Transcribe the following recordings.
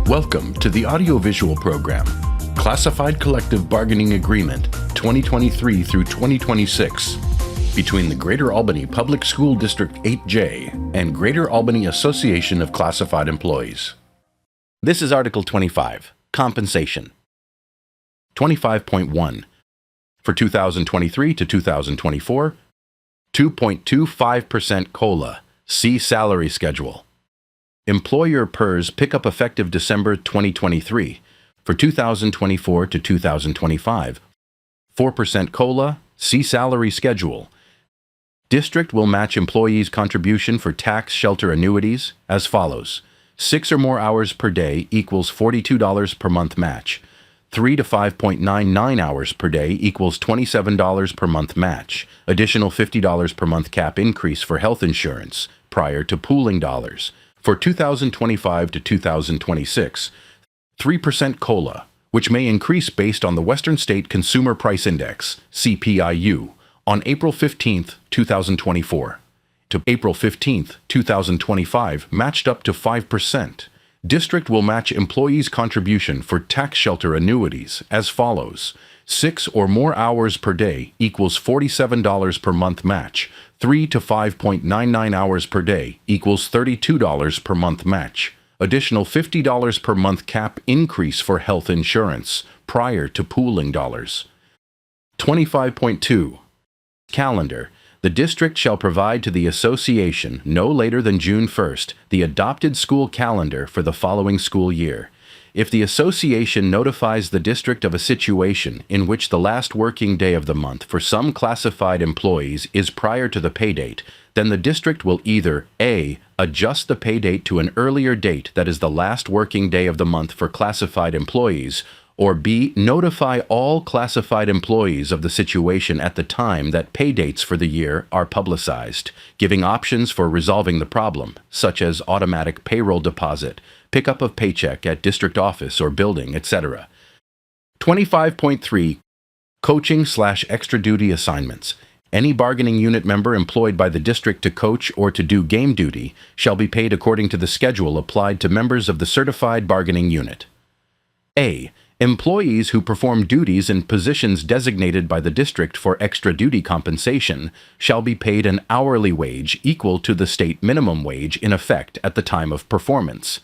Welcome to the audiovisual program, Classified Collective Bargaining Agreement 2023 through 2026, between the Greater Albany Public School District 8J and Greater Albany Association of Classified Employees. This is Article 25, Compensation. 25.1. For 2023 to 2024, 2.25% COLA, see salary schedule. Employer PERS pick up effective December 2023. For 2024 to 2025, 4% COLA, see salary schedule. District will match employees' contribution for tax shelter annuities as follows. 6 or more hours per day equals $42 per month match. 3 to 5.99 hours per day equals $27 per month match. Additional $50 per month cap increase for health insurance prior to pooling dollars. For 2025 to 2026, 3% COLA, which may increase based on the Western State Consumer Price Index, CPIU, on April 15, 2024, to April 15, 2025, matched up to 5%. District will match employees' contribution for tax shelter annuities as follows. 6 or more hours per day equals $47 per month match. 3 to 5.99 hours per day equals $32 per month match. Additional $50 per month cap increase for health insurance prior to pooling dollars. 25.2. Calendar. The district shall provide to the association no later than June 1st the adopted school calendar for the following school year. If the association notifies the district of a situation in which the last working day of the month for some classified employees is prior to the pay date, then the district will either A. adjust the pay date to an earlier date that is the last working day of the month for classified employees, or B. notify all classified employees of the situation at the time that pay dates for the year are publicized, giving options for resolving the problem, such as automatic payroll deposit, pickup of paycheck at district office or building, etc. 25.3. Coaching/extra duty assignments. Any bargaining unit member employed by the district to coach or to do game duty shall be paid according to the schedule applied to members of the certified bargaining unit. A. Employees who perform duties in positions designated by the district for extra duty compensation shall be paid an hourly wage equal to the state minimum wage in effect at the time of performance.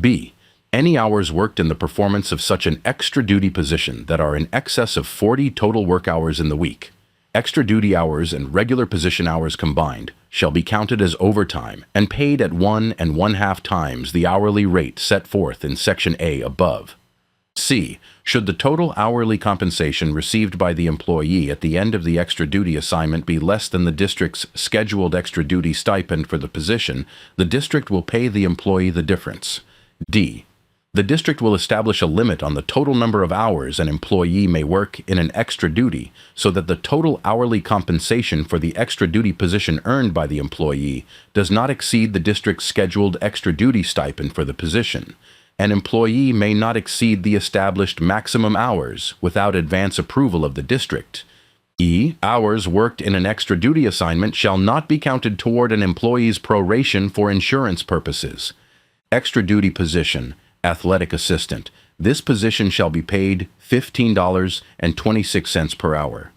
B. Any hours worked in the performance of such an extra duty position that are in excess of 40 total work hours in the week, extra duty hours and regular position hours combined, shall be counted as overtime and paid at 1 1/2 times the hourly rate set forth in Section A above. C. Should the total hourly compensation received by the employee at the end of the extra duty assignment be less than the district's scheduled extra duty stipend for the position, the district will pay the employee the difference. D. The district will establish a limit on the total number of hours an employee may work in an extra duty so that the total hourly compensation for the extra duty position earned by the employee does not exceed the district's scheduled extra duty stipend for the position. An employee may not exceed the established maximum hours without advance approval of the district. E. Hours worked in an extra duty assignment shall not be counted toward an employee's proration for insurance purposes. Extra duty position, athletic assistant. This position shall be paid $15.26 per hour.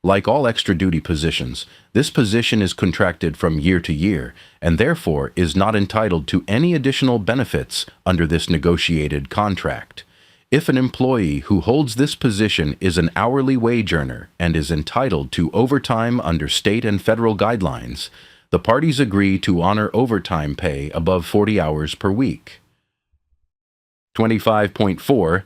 Like all extra duty positions, this position is contracted from year to year and therefore is not entitled to any additional benefits under this negotiated contract. If an employee who holds this position is an hourly wage earner and is entitled to overtime under state and federal guidelines, the parties agree to honor overtime pay above 40 hours per week. 25.4.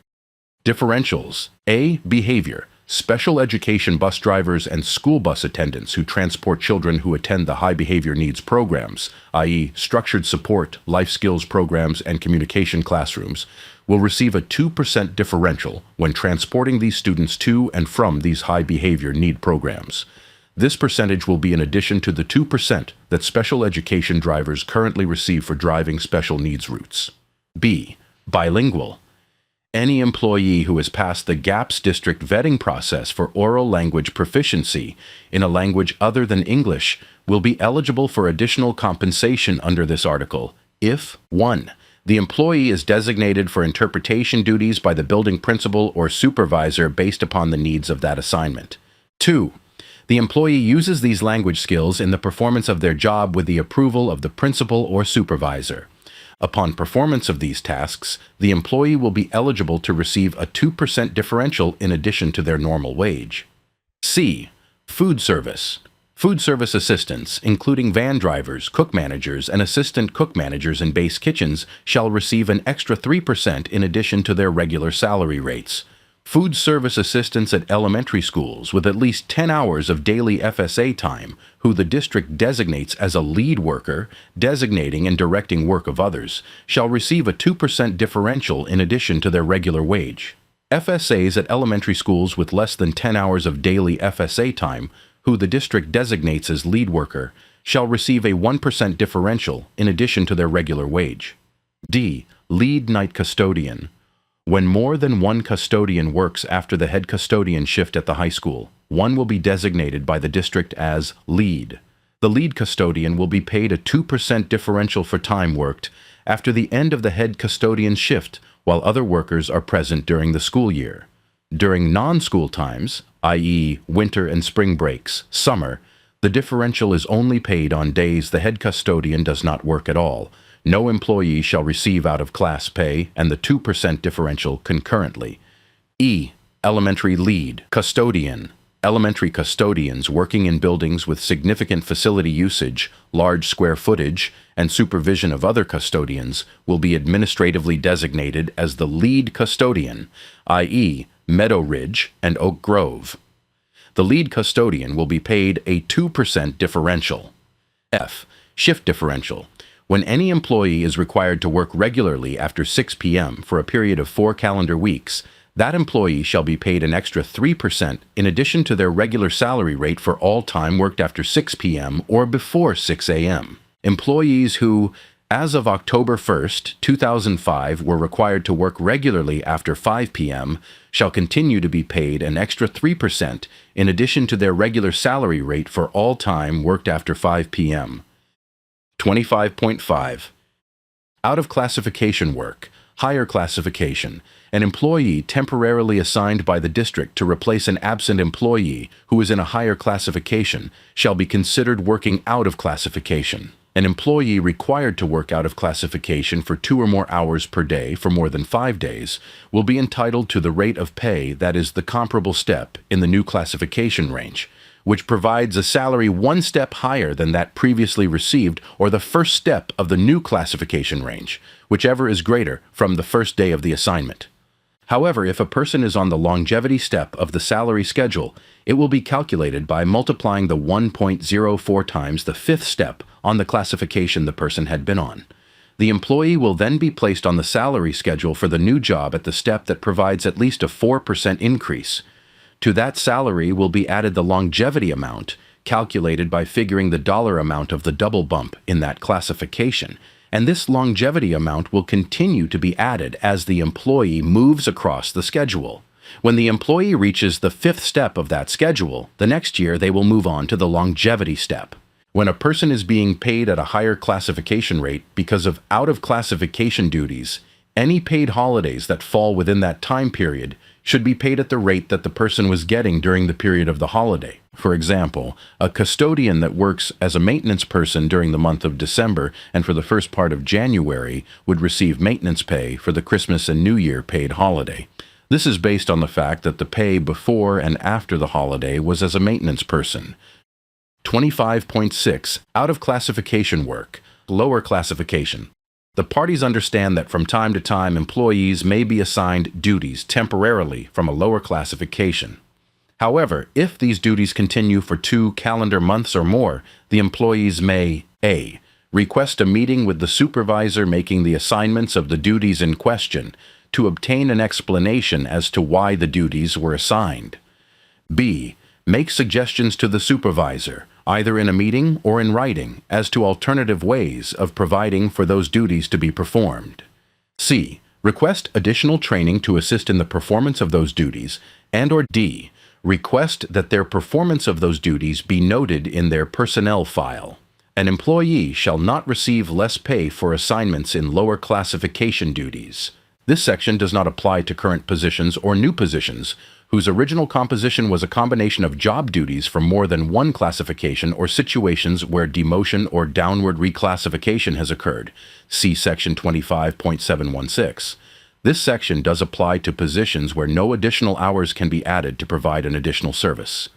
Differentials. A. Behavior. Special education bus drivers and school bus attendants who transport children who attend the high behavior needs programs, i.e. structured support, life skills programs, and communication classrooms, will receive a 2% differential when transporting these students to and from these high behavior need programs. This percentage will be in addition to the 2% that special education drivers currently receive for driving special needs routes. B. Bilingual. Any employee who has passed the GAPS district vetting process for oral language proficiency in a language other than English will be eligible for additional compensation under this article if 1. The employee is designated for interpretation duties by the building principal or supervisor based upon the needs of that assignment. 2. The employee uses these language skills in the performance of their job with the approval of the principal or supervisor. Upon performance of these tasks, the employee will be eligible to receive a 2% differential in addition to their normal wage. C. Food service. Food service assistants, including van drivers, cook managers, and assistant cook managers in base kitchens, shall receive an extra 3% in addition to their regular salary rates. Food service assistants at elementary schools with at least 10 hours of daily FSA time, who the district designates as a lead worker, designating and directing work of others, shall receive a 2% differential in addition to their regular wage. FSAs at elementary schools with less than 10 hours of daily FSA time, who the district designates as lead worker, shall receive a 1% differential in addition to their regular wage. D. Lead night custodian. When more than one custodian works after the head custodian shift at the high school, one will be designated by the district as lead. The lead custodian will be paid a 2% differential for time worked after the end of the head custodian's shift while other workers are present during the school year. During non-school times, i.e. winter and spring breaks, summer, the differential is only paid on days the head custodian does not work at all. No employee shall receive out-of-class pay and the 2% differential concurrently. E. Elementary lead custodian. Elementary custodians working in buildings with significant facility usage, large square footage, and supervision of other custodians will be administratively designated as the lead custodian, i.e. Meadow Ridge and Oak Grove. The lead custodian will be paid a 2% differential. F. Shift differential. When any employee is required to work regularly after 6 p.m. for a period of 4 calendar weeks, that employee shall be paid an extra 3% in addition to their regular salary rate for all time worked after 6 p.m. or before 6 a.m. Employees who, as of October 1, 2005, were required to work regularly after 5 p.m. shall continue to be paid an extra 3% in addition to their regular salary rate for all time worked after 5 p.m. 25.5. Out of classification work, higher classification. An employee temporarily assigned by the district to replace an absent employee who is in a higher classification shall be considered working out of classification. An employee required to work out of classification for 2 or more hours per day for more than 5 days will be entitled to the rate of pay that is the comparable step in the new classification range, which provides a salary 1 step higher than that previously received or the first step of the new classification range, whichever is greater from the first day of the assignment. However, if a person is on the longevity step of the salary schedule, it will be calculated by multiplying the 1.04 times the 5th step on the classification the person had been on. The employee will then be placed on the salary schedule for the new job at the step that provides at least a 4% increase. To that salary will be added the longevity amount, calculated by figuring the dollar amount of the double bump in that classification, and this longevity amount will continue to be added as the employee moves across the schedule. When the employee reaches the 5th step of that schedule, the next year they will move on to the longevity step. When a person is being paid at a higher classification rate because of out-of-classification duties, any paid holidays that fall within that time period should be paid at the rate that the person was getting during the period of the holiday. For example, a custodian that works as a maintenance person during the month of December and for the first part of January would receive maintenance pay for the Christmas and New Year paid holiday. This is based on the fact that the pay before and after the holiday was as a maintenance person. 25.6. Out of classification work, lower classification. The parties understand that from time to time employees may be assigned duties temporarily from a lower classification. However, if these duties continue for 2 calendar months or more, the employees may A. Request a meeting with the supervisor making the assignments of the duties in question to obtain an explanation as to why the duties were assigned. B. Make suggestions to the supervisor, either in a meeting or in writing, as to alternative ways of providing for those duties to be performed. C. Request additional training to assist in the performance of those duties, and/or D. Request that their performance of those duties be noted in their personnel file. An employee shall not receive less pay for assignments in lower classification duties. This section does not apply to current positions or new positions whose original composition was a combination of job duties for more than one classification or situations where demotion or downward reclassification has occurred. See Section 25.716. This section does apply to positions where no additional hours can be added to provide an additional service.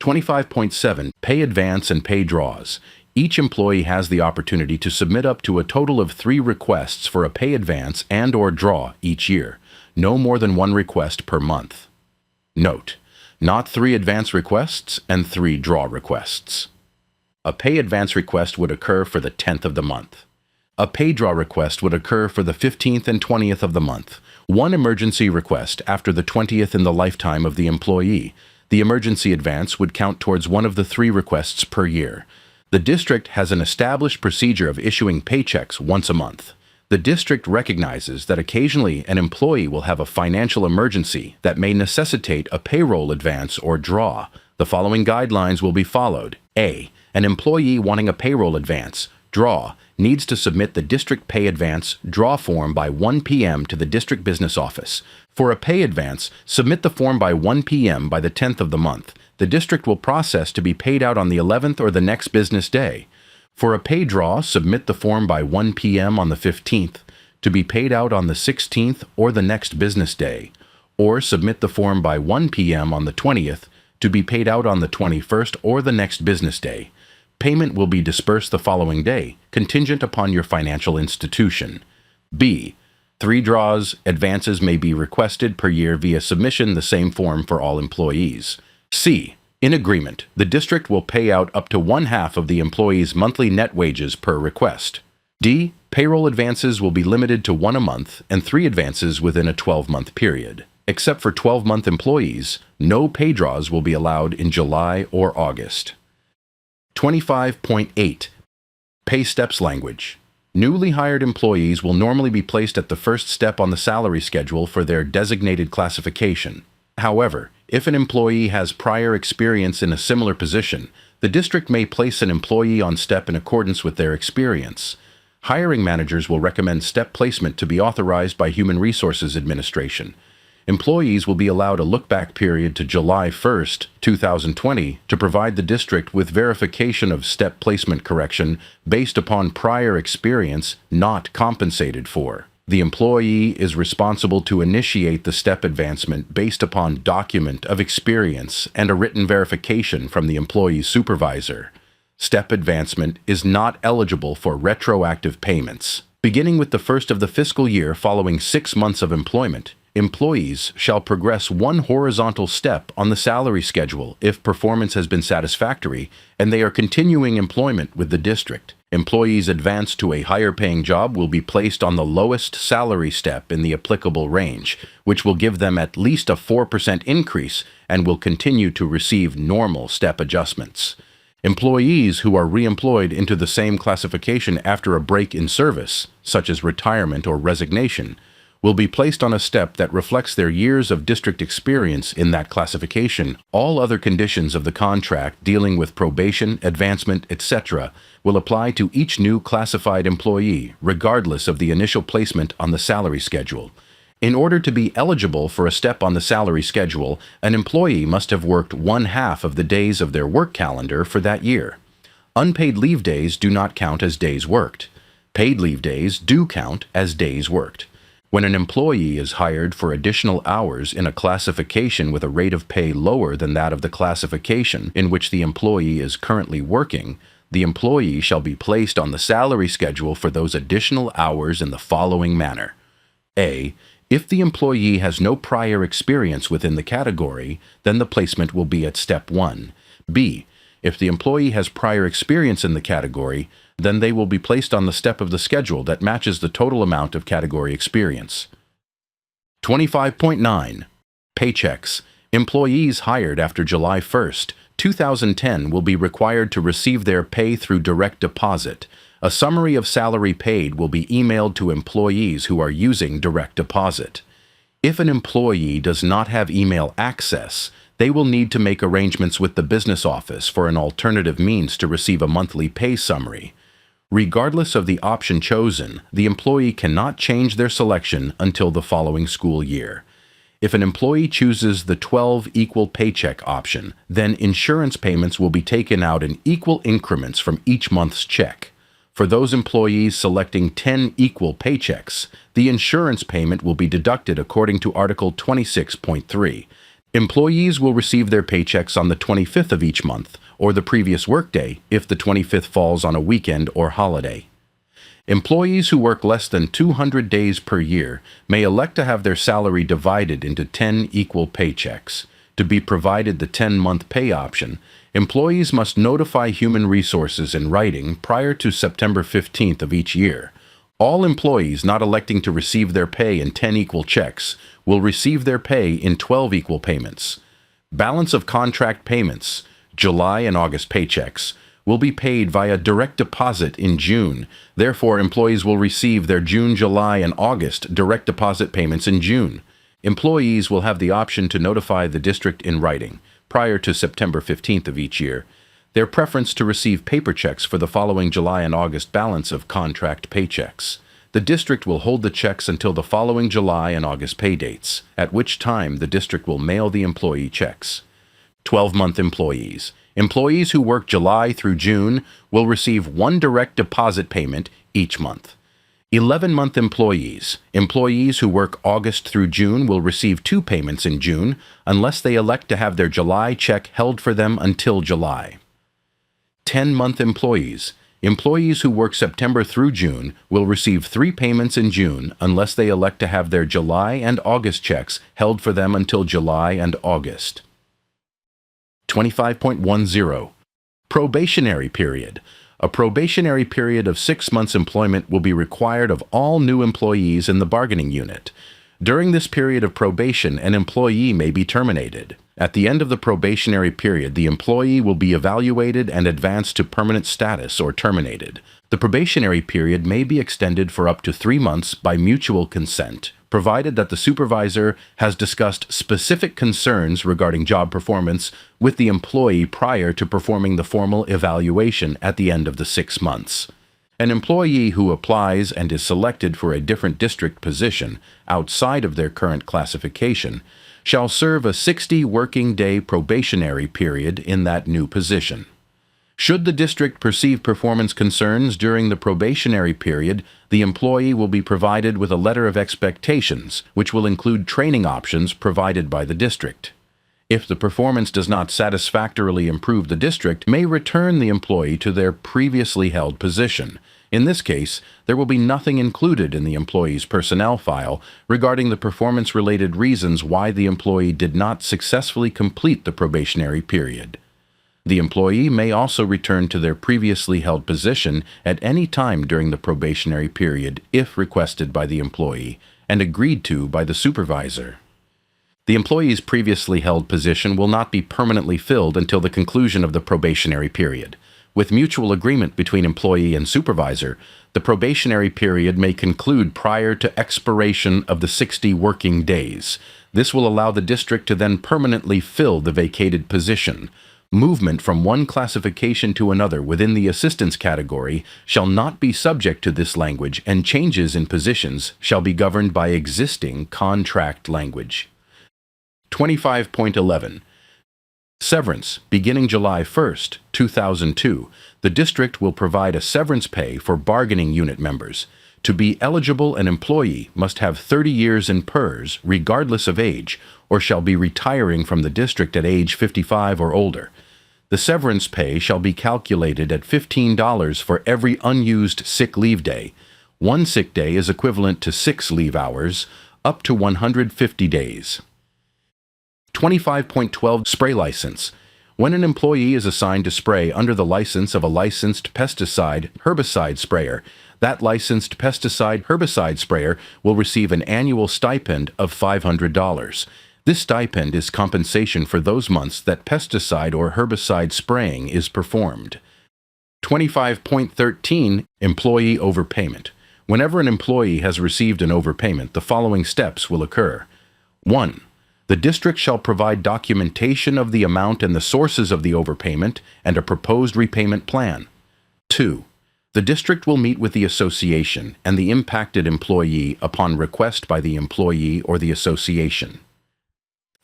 25.7 Pay advance and pay draws. Each employee has the opportunity to submit up to a total of 3 requests for a pay advance and/or draw each year, no more than 1 request per month. Note: not 3 advance requests and 3 draw requests. A pay advance request would occur for the 10th of the month. A pay draw request would occur for the 15th and 20th of the month. 1 emergency request after the 20th in the lifetime of the employee. The emergency advance would count towards one of the 3 requests per year. The district has an established procedure of issuing paychecks once a month. The district recognizes that occasionally an employee will have a financial emergency that may necessitate a payroll advance or draw. The following guidelines will be followed. A. An employee wanting a payroll advance, draw, needs to submit the district pay advance draw form by 1 p.m. to the district business office. For a pay advance, submit the form by 1 p.m. by the 10th of the month. The district will process to be paid out on the 11th or the next business day. For a pay draw, submit the form by 1 p.m. on the 15th, to be paid out on the 16th or the next business day, or submit the form by 1 p.m. on the 20th, to be paid out on the 21st or the next business day. Payment will be dispersed the following day, contingent upon your financial institution. B. 3 draws, advances may be requested per year via submission the same form for all employees. C. In agreement, the district will pay out up to 1/2 of the employee's monthly net wages per request. D. Payroll advances will be limited to 1 a month and 3 advances within a 12-month period. Except for 12-month employees, no pay draws will be allowed in July or August. 25.8 Pay steps language. Newly hired employees will normally be placed at the first step on the salary schedule for their designated classification. However, if an employee has prior experience in a similar position, the district may place an employee on step in accordance with their experience. Hiring managers will recommend step placement to be authorized by Human Resources Administration. Employees will be allowed a look-back period to July 1st, 2020 to provide the district with verification of step placement correction based upon prior experience not compensated for. The employee is responsible to initiate the step advancement based upon document of experience and a written verification from the employee's supervisor. Step advancement is not eligible for retroactive payments. Beginning with the first of the fiscal year following 6 months of employment, employees shall progress 1 horizontal step on the salary schedule if performance has been satisfactory and they are continuing employment with the district. Employees advanced to a higher-paying job will be placed on the lowest salary step in the applicable range, which will give them at least a 4% increase and will continue to receive normal step adjustments. Employees who are reemployed into the same classification after a break in service, such as retirement or resignation, will be placed on a step that reflects their years of district experience in that classification. All other conditions of the contract dealing with probation, advancement, etc. will apply to each new classified employee, regardless of the initial placement on the salary schedule. In order to be eligible for a step on the salary schedule, an employee must have worked 1/2 of the days of their work calendar for that year. Unpaid leave days do not count as days worked. Paid leave days do count as days worked. When an employee is hired for additional hours in a classification with a rate of pay lower than that of the classification in which the employee is currently working, the employee shall be placed on the salary schedule for those additional hours in the following manner. A. If the employee has no prior experience within the category, then the placement will be at step 1. B. If the employee has prior experience in the category, then they will be placed on the step of the schedule that matches the total amount of category experience. 25.9 Paychecks. Employees hired after July 1st, 2010 will be required to receive their pay through direct deposit. A summary of salary paid will be emailed to employees who are using direct deposit. If an employee does not have email access, they will need to make arrangements with the business office for an alternative means to receive a monthly pay summary. Regardless of the option chosen, the employee cannot change their selection until the following school year. If an employee chooses the 12 equal paycheck option, then insurance payments will be taken out in equal increments from each month's check. For those employees selecting 10 equal paychecks, the insurance payment will be deducted according to Article 26.3. Employees will receive their paychecks on the 25th of each month, or the previous workday if the 25th falls on a weekend or holiday. Employees who work less than 200 days per year may elect to have their salary divided into 10 equal paychecks. To be provided the 10-month pay option, employees must notify Human Resources in writing prior to September 15th of each year. All employees not electing to receive their pay in 10 equal checks will receive their pay in 12 equal payments. Balance of contract payments, July and August paychecks, will be paid via direct deposit in June. Therefore, employees will receive their June, July, and August direct deposit payments in June. Employees will have the option to notify the district in writing, prior to September 15th of each year, their preference to receive paper checks for the following July and August balance of contract paychecks. The district will hold the checks until the following July and August pay dates, at which time the district will mail the employee checks. 12-month employees. Employees who work July through June will receive one direct deposit payment each month. 11-month employees. Employees who work August through June will receive two payments in June unless they elect to have their July check held for them until July. 10-month employees. Employees who work September through June will receive three payments in June unless they elect to have their July and August checks held for them until July and August. 25.10. Probationary period. A probationary period of 6 months employment will be required of all new employees in the bargaining unit. During this period of probation, an employee may be terminated. At the end of the probationary period, the employee will be evaluated and advanced to permanent status or terminated. The probationary period may be extended for up to 3 months by mutual consent, provided that the supervisor has discussed specific concerns regarding job performance with the employee prior to performing the formal evaluation at the end of the 6 months. An employee who applies and is selected for a different district position outside of their current classification shall serve a 60 working day probationary period in that new position. Should the district perceive performance concerns during the probationary period, the employee will be provided with a letter of expectations, which will include training options provided by the district. If the performance does not satisfactorily improve, the district may return the employee to their previously held position. In this case, there will be nothing included in the employee's personnel file regarding the performance-related reasons why the employee did not successfully complete the probationary period. The employee may also return to their previously held position at any time during the probationary period if requested by the employee and agreed to by the supervisor. The employee's previously held position will not be permanently filled until the conclusion of the probationary period. With mutual agreement between employee and supervisor, the probationary period may conclude prior to expiration of the 60 working days. This will allow the district to then permanently fill the vacated position. Movement from one classification to another within the assistance category shall not be subject to this language, and changes in positions shall be governed by existing contract language. 25.11. Severance. Beginning July 1st, 2002, the district will provide a severance pay for bargaining unit members. To be eligible, an employee must have 30 years in PERS, regardless of age, or shall be retiring from the district at age 55 or older. The severance pay shall be calculated at $15 for every unused sick leave day. One sick day is equivalent to 6 leave hours, up to 150 days. 25.12. Spray license. When an employee is assigned to spray under the license of a licensed pesticide/herbicide sprayer, that licensed pesticide/herbicide sprayer will receive an annual stipend of $500. This stipend is compensation for those months that pesticide or herbicide spraying is performed. 25.13. Employee overpayment. Whenever an employee has received an overpayment, the following steps will occur. 1. The district shall provide documentation of the amount and the sources of the overpayment and a proposed repayment plan. 2. The district will meet with the association and the impacted employee upon request by the employee or the association.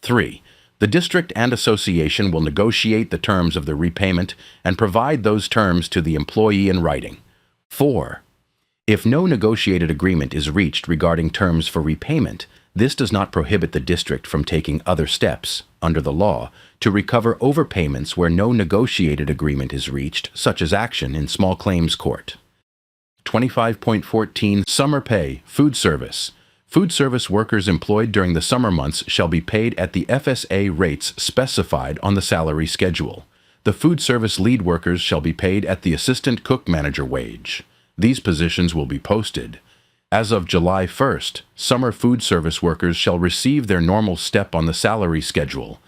3. The district and association will negotiate the terms of the repayment and provide those terms to the employee in writing. 4. If no negotiated agreement is reached regarding terms for repayment, this does not prohibit the district from taking other steps, under the law, to recover overpayments where no negotiated agreement is reached, such as action in small claims court. 25.14 Summer Pay, Food Service. Food service workers employed during the summer months shall be paid at the FSA rates specified on the salary schedule. The food service lead workers shall be paid at the assistant cook manager wage. These positions will be posted. As of July 1st, summer food service workers shall receive their normal step on the salary schedule.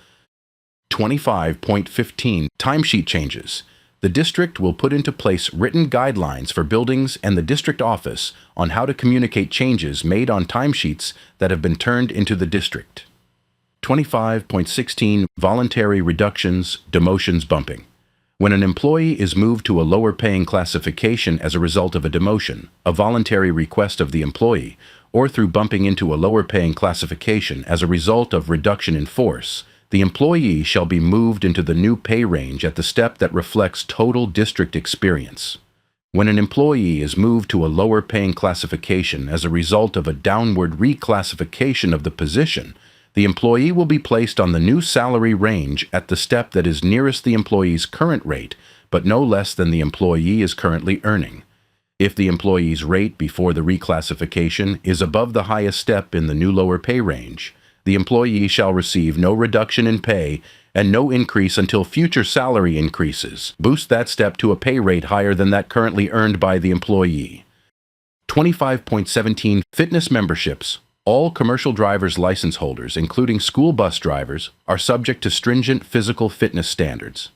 25.15 Timesheet changes. The district will put into place written guidelines for buildings and the district office on how to communicate changes made on timesheets that have been turned into the district. 25.16 Voluntary reductions, demotions, bumping. When an employee is moved to a lower paying classification as a result of a demotion, a voluntary request of the employee, or through bumping into a lower paying classification as a result of reduction in force, the employee shall be moved into the new pay range at the step that reflects total district experience. When an employee is moved to a lower paying classification as a result of a downward reclassification of the position, the employee will be placed on the new salary range at the step that is nearest the employee's current rate, but no less than the employee is currently earning. If the employee's rate before the reclassification is above the highest step in the new lower pay range, the employee shall receive no reduction in pay and no increase until future salary increases boost that step to a pay rate higher than that currently earned by the employee. 25.17 Fitness memberships. All commercial driver's license holders, including school bus drivers, are subject to stringent physical fitness standards.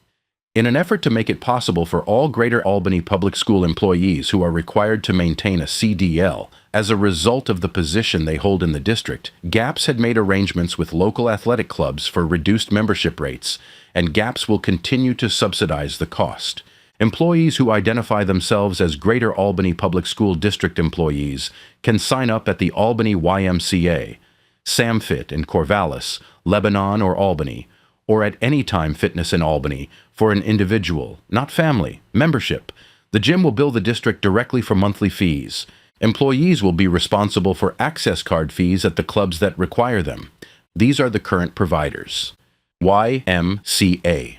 In an effort to make it possible for all Greater Albany Public School employees who are required to maintain a CDL as a result of the position they hold in the district, GAPS had made arrangements with local athletic clubs for reduced membership rates, and GAPS will continue to subsidize the cost. Employees who identify themselves as Greater Albany Public School District employees can sign up at the Albany YMCA, SamFit in Corvallis, Lebanon, or Albany, or at Anytime Fitness in Albany for an individual, not family, membership. The gym will bill the district directly for monthly fees. Employees will be responsible for access card fees at the clubs that require them. These are the current providers. YMCA.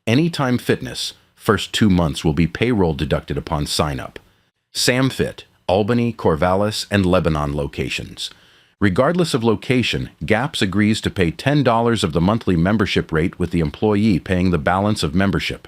Anytime Fitness. First 2 months will be payroll deducted upon sign-up. SamFit, Albany, Corvallis, and Lebanon locations. Regardless of location, GAPS agrees to pay $10 of the monthly membership rate with the employee paying the balance of membership.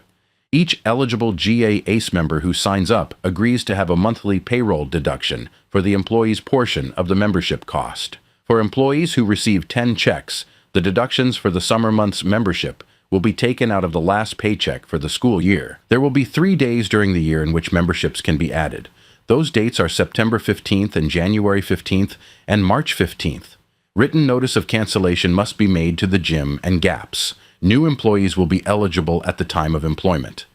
Each eligible GA ACE member who signs up agrees to have a monthly payroll deduction for the employee's portion of the membership cost. For employees who receive 10 checks, the deductions for the summer month's membership will be taken out of the last paycheck for the school year. There will be 3 days during the year in which memberships can be added. Those dates are September 15th and January 15th and March 15th. Written notice of cancellation must be made to the gym and GAPS. New employees will be eligible at the time of employment.